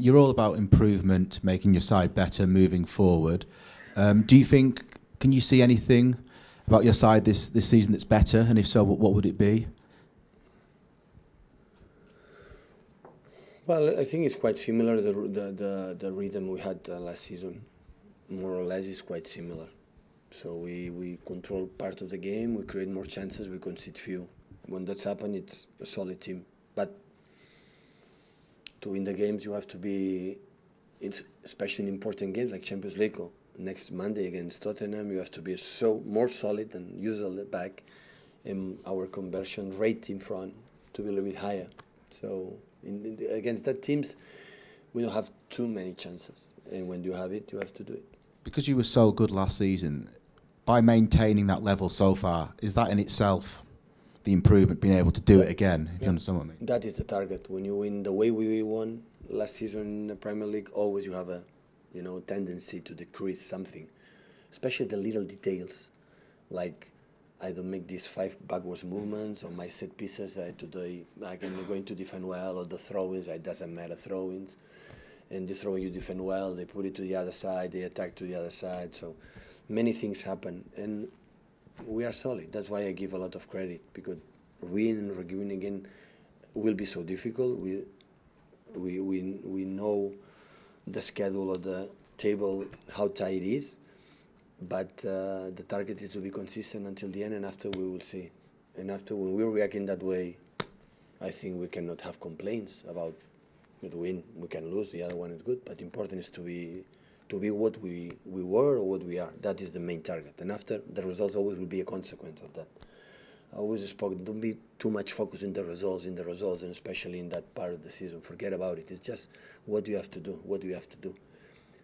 you're all about improvement, making your side better, moving forward. Do you think, can you see anything about your side this season that's better? And if so, what would it be? Well, I think it's quite similar. The rhythm we had last season, more or less, is quite similar. So we control part of the game, we create more chances, we concede few. When that's happened, it's a solid team. But to win the games, you have to be, especially in important games like Champions League or next Monday against Tottenham, you have to be so more solid and use the back, and our conversion rate in front to be a little bit higher. So against that teams, we don't have too many chances, and when you have it, you have to do it. Because you were so good last season, by maintaining that level so far, is that in itself the improvement, being able to do it again? If you understand what I mean. That is the target. When you win the way we won last season in the Premier League, always you have a tendency to decrease something, especially the little details, like I don't make these 5 backwards movements on my set pieces. Today I'm going to defend well, or the throw-ins. It doesn't matter throw-ins, and the throw-in you defend well. They put it to the other side. They attack to the other side. So many things happen, and we are solid. That's why I give a lot of credit, because win and win again will be so difficult. We know the schedule of the table, how tight it is, but the target is to be consistent until the end, and after we will see. And after, when we react in that way, I think we cannot have complaints about the win. We can lose, the other one is good, but important is to be what we were or what we are. That is the main target, and after, the results always will be a consequence of that. I always spoke, don't be too much focused in the results, and especially in that part of the season. Forget about it. It's just what you have to do,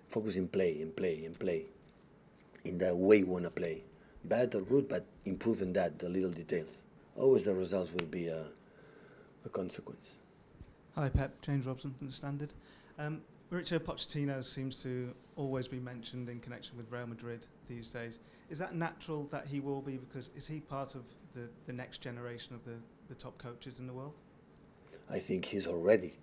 Focus in play, in the way you want to play. Bad or good, but improving that, the little details. Always the results will be a consequence. Hi Pep, James Robson from The Standard. Mauricio Pochettino seems to always be mentioned in connection with Real Madrid these days. Is that natural that he will be, because is he part of the next generation of the top coaches in the world? I think he's already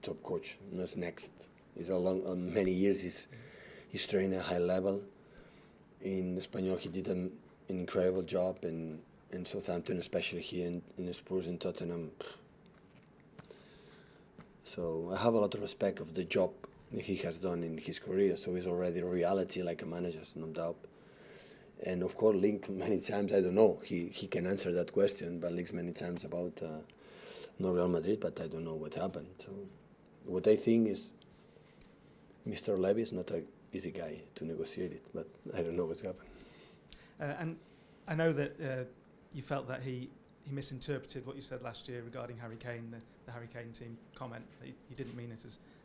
top coach, not next. He's many years he's trained at a high level. In Espanyol he did an incredible job, in Southampton, especially here in Spurs and Tottenham. So I have a lot of respect of the job he has done in his career. So he's already a reality like a manager, no doubt. And of course, linked many times, I don't know, he can answer that question, but linked many times about not Real Madrid, but I don't know what happened. So what I think is Mr. Levy is not an easy guy to negotiate it, but I don't know what's happened. And I know that you felt that he misinterpreted what you said last year regarding Harry Kane, the Harry Kane team comment. That he didn't mean it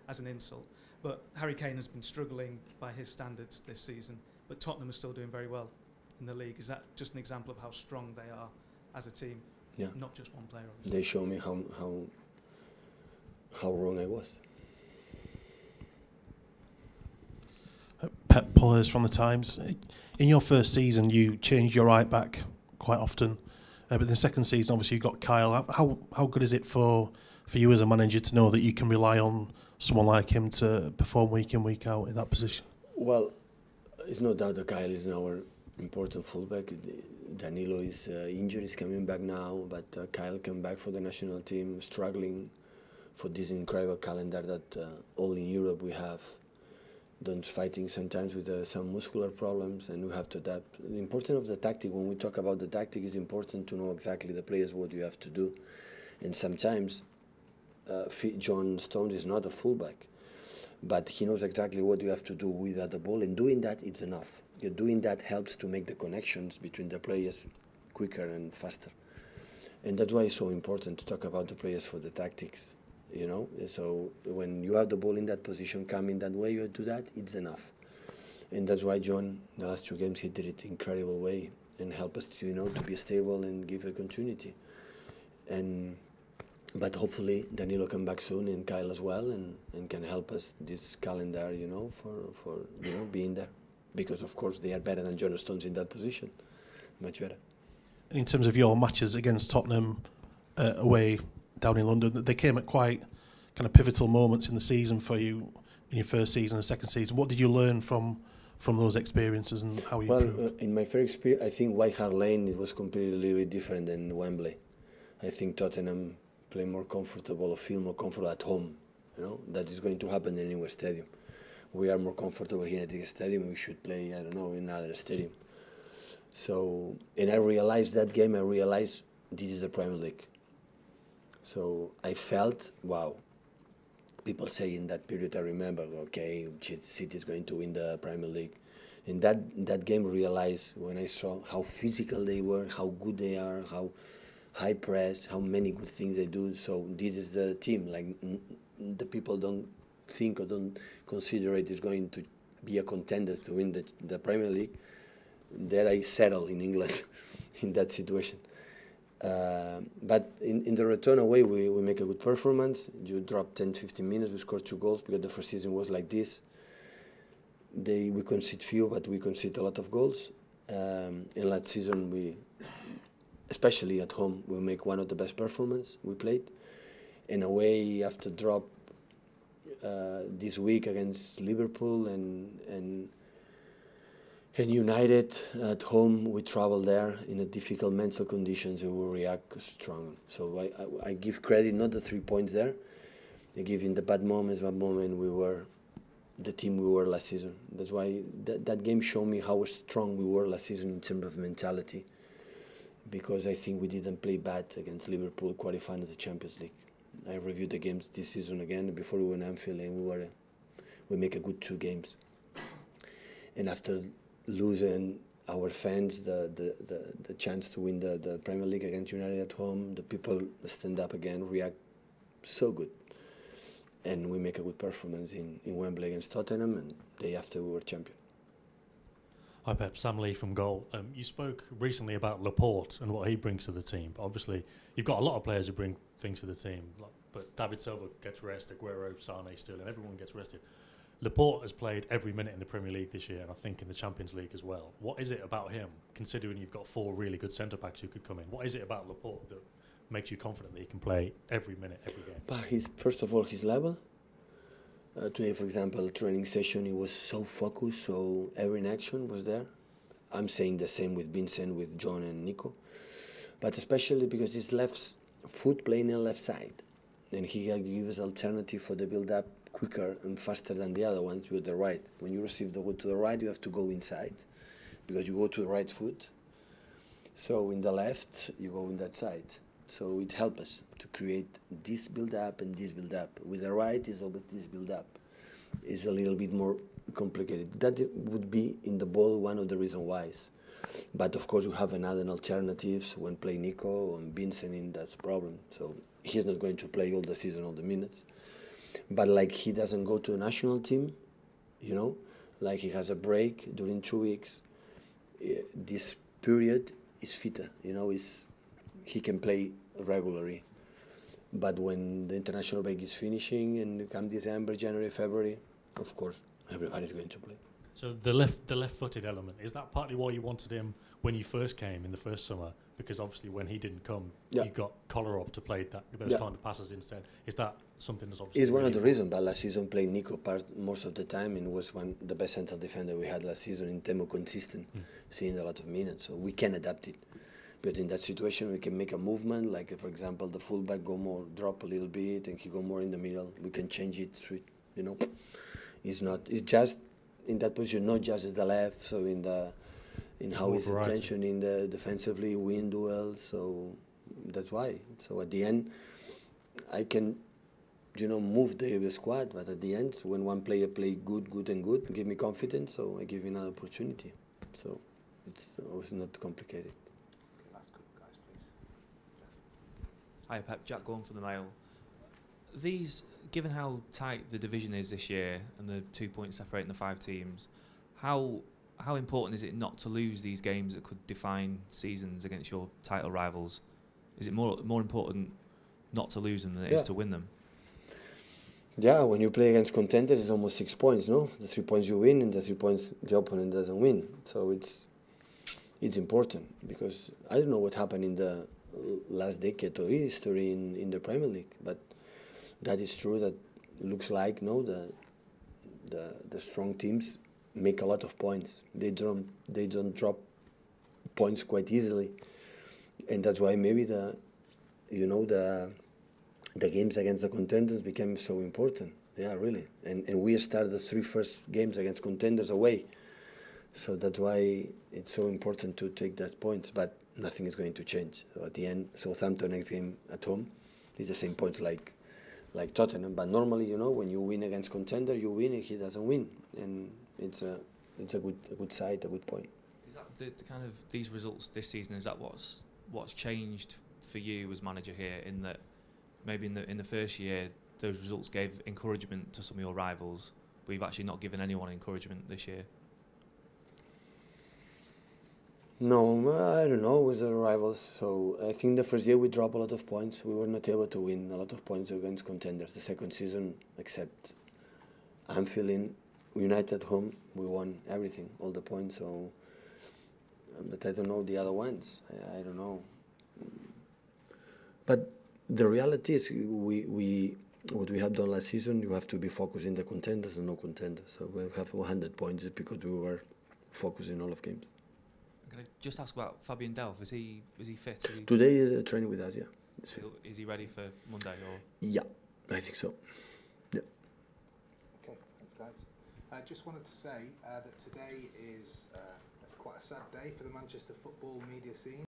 as an insult. But Harry Kane has been struggling by his standards this season, but Tottenham are still doing very well in the league. Is that just an example of how strong they are as a team? Yeah. Not just one player, obviously. They show me how wrong I was. Pep Pullers from the Times. In your first season, you changed your right back quite often, but the second season, obviously, you got Kyle. How good is it for you as a manager to know that you can rely on someone like him to perform week in, week out in that position? Well, it's no doubt that Kyle is our important fullback. Danilo is injured, is coming back now, but Kyle came back for the national team, struggling for this incredible calendar that all in Europe we have. Don't fighting sometimes with some muscular problems, and we have to adapt. The importance of the tactic, when we talk about the tactic, is important to know exactly the players what you have to do. And sometimes John Stones is not a fullback, but he knows exactly what you have to do without the ball, and doing that, it's enough. Doing that helps to make the connections between the players quicker and faster. And that's why it's so important to talk about the players for the tactics. So when you have the ball in that position, coming that way, you do that, it's enough. And that's why John, the last 2 games, he did it in incredible way and help us to be stable and give a continuity. But hopefully Danilo come back soon, and Kyle as well, and can help us this calendar, for being there. Because of course they are better than John Stones in that position, much better. In terms of your matches against Tottenham away down in London, they came at quite kind of pivotal moments in the season for you in your first season and second season. What did you learn from those experiences and how you improved? In my first experience, I think White Hart Lane it was completely different than Wembley. I think Tottenham play more comfortable or feel more comfortable at home. You know, that is going to happen in anywhere stadium. We are more comfortable here at the stadium. We should play, I don't know, in another stadium. So, and I realized that game, I realized this is the Premier League. So I felt, wow. People say in that period, I remember, okay, City is going to win the Premier League. In that game, I realized when I saw how physical they were, how good they are, how high press, how many good things they do. So this is the team. Like the people don't think or don't consider it is going to be a contender to win the Premier League. There I settle in England in that situation. But in the return away, we make a good performance. You drop 10-15 minutes, we score 2 goals because the first season was like this. We concede few, but we concede a lot of goals. In last season, we, especially at home, we make one of the best performances we played. In a way, after drop this week against Liverpool and United at home, we travel there in a difficult mental conditions and we react strong. So I give credit, not the 3 points there. I give in the bad moments, we were the team we were last season. That's why that game showed me how strong we were last season in terms of mentality. Because I think we didn't play bad against Liverpool qualifying as the Champions League. I reviewed the games this season again before we went Anfield and we make a good 2 games. And after losing our fans the chance to win the Premier League against United at home, the people stand up again, react so good. And we make a good performance in Wembley against Tottenham, and the day after we were champion. Hi Pep, Sam Lee from Goal. You spoke recently about Laporte and what he brings to the team. But obviously, you've got a lot of players who bring things to the team. But David Silva gets rest, Aguero, Sane, Sterling, everyone gets rested. Laporte has played every minute in the Premier League this year, and I think in the Champions League as well. What is it about him, considering you've got 4 really good centre-backs who could come in? What is it about Laporte that makes you confident that he can play every minute, every game? But first of all, his level. Today, for example, training session, he was so focused, so every action was there. I'm saying the same with Vincent, with John and Nico. But especially because his left foot playing on left side. And he gives alternative for the build-up quicker and faster than the other ones with the right. When you receive the ball to the right, you have to go inside because you go to the right foot. So in the left, you go on that side. So it helps us to create this build-up and this build-up. With the right, is always this build-up. It's a little bit more complicated. That would be in the ball one of the reasons why. But of course, you have another alternatives when play Nico and Vincent in that's problem. So he's not going to play all the season, all the minutes. But like he doesn't go to a national team, you know, like he has a break during 2 weeks. This period is fitter, you know, he can play regularly. But when the international break is finishing and come December, January, February, of course, everybody's going to play. So the left-footed element, is that partly why you wanted him when you first came in the first summer? Because obviously when he didn't come, you got Kolarov to play those kind of passes instead. Is that something that's obviously... It's one of the reasons, but last season played Nico most of the time and was the best central defender we had last season in terms of consistent, seeing a lot of minutes. So we can adapt it. But in that situation, we can make a movement, like for example, the fullback drop a little bit and he go more in the middle. We can change it, you know. It's just in that position, not just as the left, so in how his attention in the defensively, win duels, so that's why. So at the end, I can, you know, move the squad, but at the end, when one player play good, give me confidence, so I give him another opportunity. So it's not complicated. Hi Pep, Jack Gorn for the Mail. Given how tight the division is this year and the 2 points separating the 5 teams, how important is it not to lose these games that could define seasons against your title rivals? Is it more important not to lose them than it is to win them? Yeah, when you play against contenders, it's almost 6 points, no? The 3 points you win and the 3 points the opponent doesn't win. So it's important because I don't know what happened in the last decade of history in the Premier League, but that is true. That looks like no the strong teams make a lot of points. They don't drop points quite easily, and that's why maybe the games against the contenders became so important. Yeah, really. And we started the 3 first games against contenders away. So that's why it's so important to take that points. But nothing is going to change. So at the end, Southampton next game at home is the same points like Tottenham. But normally, when you win against contender, you win and he doesn't win. And it's a good side, a good point. Is that the kind of these results this season? Is that what's changed for you as manager here? In that maybe in the first year those results gave encouragement to some of your rivals, but you've actually not given anyone encouragement this year. No, I don't know with the rivals. So I think the first year we dropped a lot of points. We were not able to win a lot of points against contenders. The second season, except I'm feeling United at home, we won everything, all the points. So, but I don't know the other ones. I don't know. But the reality is, what we have done last season, you have to be focused in the contenders and no contenders. So we have 100 points just because we were focused in all of games. Can I just ask about Fabian Delph? Is he fit? Today is training with us. Yeah. Is he ready for Monday? Or yeah, I think so. Yeah. Okay, thanks guys. I just wanted to say that today is quite a sad day for the Manchester football media scene.